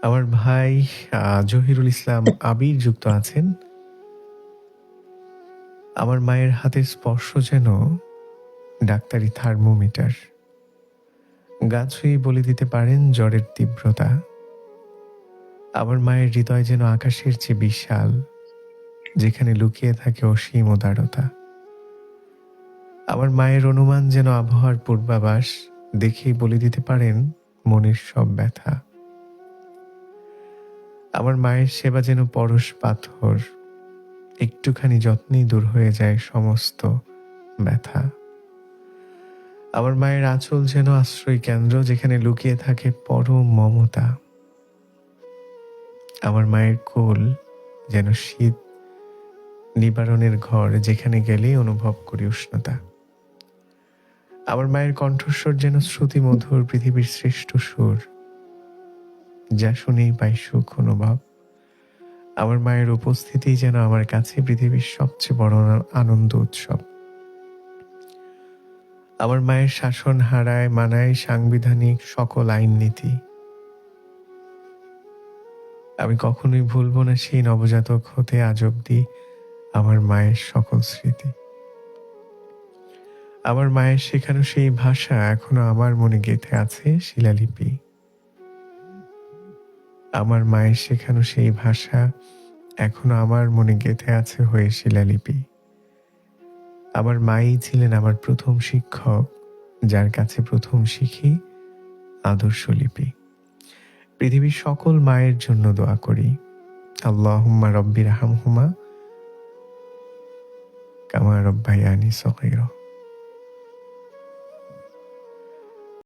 আমার ভাই জহিরুল ইসলাম আবির যুক্ত আছেন। আমার মায়ের হাতের স্পর্শ যেন ডাক্তারি থার্মোমিটার। গা ছুঁয়ে বলে দিতে পারেন জ্বরের তীব্রতা। আমার মায়ের হৃদয় যেন আকাশের চেয়ে বিশাল, যেখানে লুকিয়ে থাকে অসীম উদারতা। আমার মায়ের অনুমান যেন আবহাওয়ার পূর্বাভাস, দেখেই বলে দিতে পারেন মনের সব ব্যথা। আমার মায়ের সেবা যেন পরশ পাথর, একটুখানি যত্নেই দূর হয়ে যায় সমস্ত ব্যথা। আমার মায়ের আঁচল যেন আশ্রয় কেন্দ্র, যেখানে লুকিয়ে থাকে পরম মমতা। আমার মায়ের কোল যেন শীত নিবারণের ঘর, যেখানে গেলেই অনুভব করি উষ্ণতা। আমার মায়ের কণ্ঠস্বর যেন শ্রুতি মধুর, পৃথিবীর শ্রেষ্ঠ সুর, যা শুনেই পাই সুখ অনুভব। আমার মায়ের উপস্থিতি যেন আমার কাছে পৃথিবীর সবচেয়ে বড় আনন্দ উৎসব। আমার মায়ের শাসন হারায় মানায় সাংবিধানিক সকল আইন নীতি। আমি কখনোই ভুলবো না সেই নবজাতক হতে আজ অব্দি আমার মায়ের সকল স্মৃতি। আমার মায়ের শেখানো সেই ভাষা এখনো আমার মনে গেঁথে আছে শিলালিপি। আমার মায়ের শেখানো সেই ভাষা এখনো আমার মনে গেঁথে আছে হয়ে শিলালিপি। আমার মাই ছিলেন আমার প্রথম শিক্ষক, যার কাছে প্রথম শিখি আদর্শলিপি। পৃথিবীর সকল মায়ের জন্য দোয়া করি, আল্লাহুম্মা রব্বিরহামহুমা কামা রব্বায়ানি সগীরা।